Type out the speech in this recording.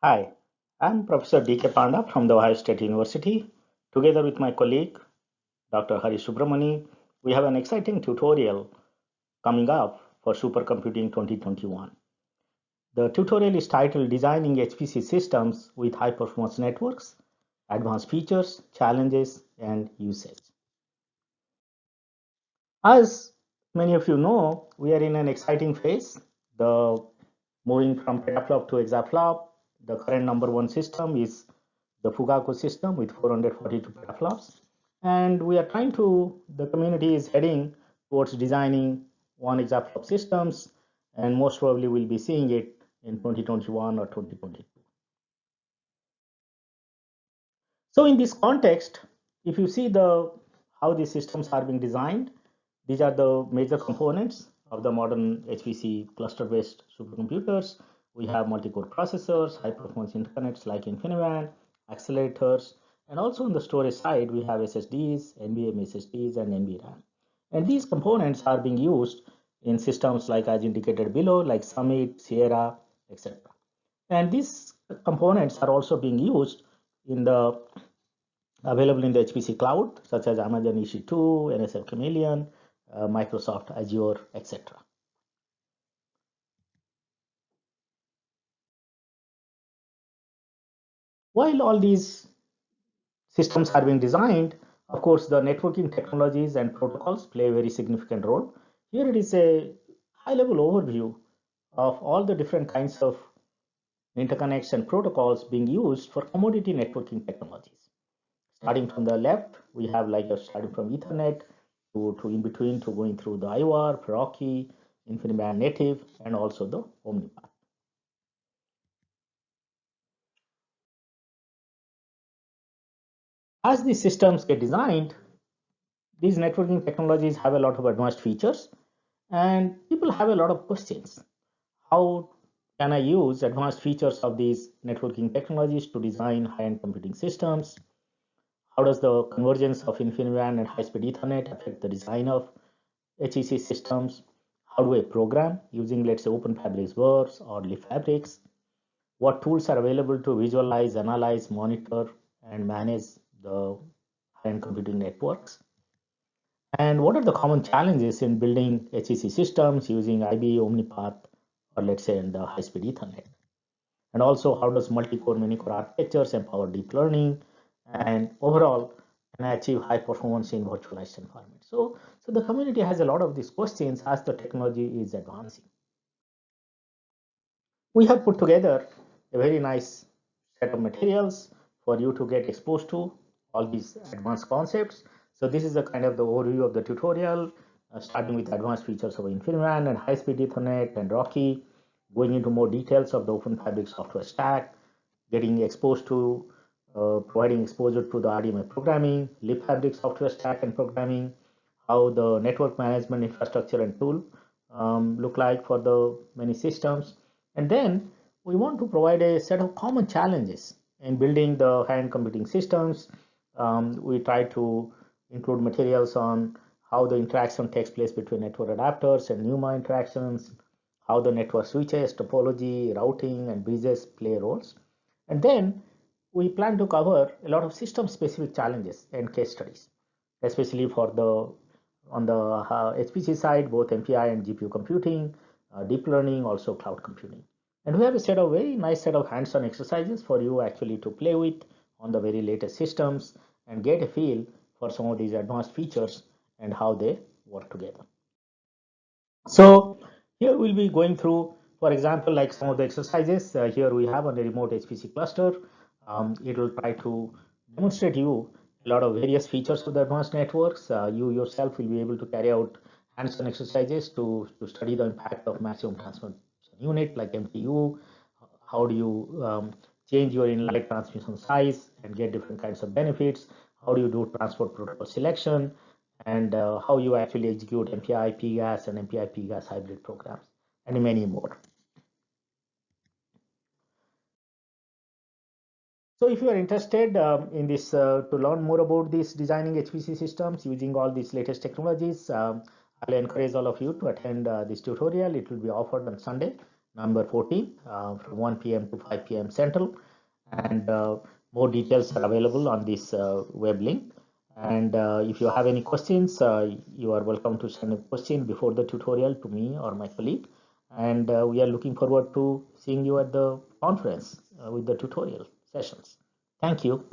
Hi, I'm Professor D.K. Panda from the Ohio State University. Together with my colleague, Dr. Hari Subramani, we have an exciting tutorial coming up for Supercomputing 2021. The tutorial is titled Designing HPC Systems with High Performance Networks, Advanced Features, Challenges, and Usage. As many of you know, we are in an exciting phase. The moving from petaflop to exaflop, the current number one system is the Fugaku system with 442 petaflops. And we are trying to, the community is heading towards designing one exaflop systems, and most probably we'll be seeing it in 2021 or 2022. So in this context, if you see the how these systems are being designed, these are the major components of the modern HPC cluster-based supercomputers. We have multi-core processors, high-performance interconnects like InfiniBand, accelerators, and also on the storage side, we have SSDs, NVMe SSDs, and NVRAM. And these components are being used in systems like as indicated below, like Summit, Sierra, etc. And these components are also being used in the available in the HPC cloud, such as Amazon EC2, NSF Chameleon, Microsoft Azure, etc. While all these systems are being designed, of course, the networking technologies and protocols play a very significant role. Here it is a high-level overview of all the different kinds of interconnects and protocols being used for commodity networking technologies. Starting from the left, we have like starting from Ethernet to in between to going through the IOR, Meraki, InfiniBand native, and also the OmniPath. As these systems get designed, these networking technologies have a lot of advanced features, and people have a lot of questions. How can I use advanced features of these networking technologies to design high-end computing systems? How does the convergence of InfiniBand and high-speed Ethernet affect the design of HEC systems? How do I program using, let's say, OpenFabrics verbs or libfabrics? What tools are available to visualize, analyze, monitor, and manage the high-end computing networks? And what are the common challenges in building HEC systems using IBE, OmniPath, or let's say in the high-speed Ethernet? And also, how does multi-core, many-core architectures empower deep learning? And overall, can I achieve high performance in virtualized environment? So the community has a lot of these questions as the technology is advancing. We have put together a very nice set of materials for you to get exposed to all these advanced concepts. So this is the kind of the overview of the tutorial, starting with advanced features of InfiniBand and high-speed Ethernet and Rocky, going into more details of the OpenFabric software stack, getting exposed to providing exposure to the RDMA programming, libfabric software stack and programming, how the network management infrastructure and tool look like for the many systems. And then we want to provide a set of common challenges in building the high-end computing systems. We try to include materials on how the interaction takes place between network adapters and NUMA interactions, how the network switches, topology, routing, and bridges play roles. And then we plan to cover a lot of system-specific challenges and case studies, especially for the on the HPC side, both MPI and GPU computing, deep learning, also cloud computing. And we have a set of very nice set of hands-on exercises for you actually to play with on the very latest systems and get a feel for some of these advanced features and how they work together. So here we'll be going through, for example, like some of the exercises. Here we have on the remote HPC cluster. It will try to demonstrate you a lot of various features of the advanced networks. You yourself will be able to carry out hands-on exercises to study the impact of maximum transmission unit like MTU. How do you change your inline transmission size and get different kinds of benefits? How do you do transport protocol selection? And how you actually execute MPI, PGAS, and MPI, PGAS hybrid programs, and many more. So if you are interested in this, to learn more about this designing HPC systems using all these latest technologies, I'll encourage all of you to attend this tutorial. It will be offered on Sunday, November 14, from 1 p.m. to 5 p.m. Central. And more details are available on this web link. And if you have any questions, you are welcome to send a question before the tutorial to me or my colleague. And we are looking forward to seeing you at the conference with the tutorial sessions. Thank you.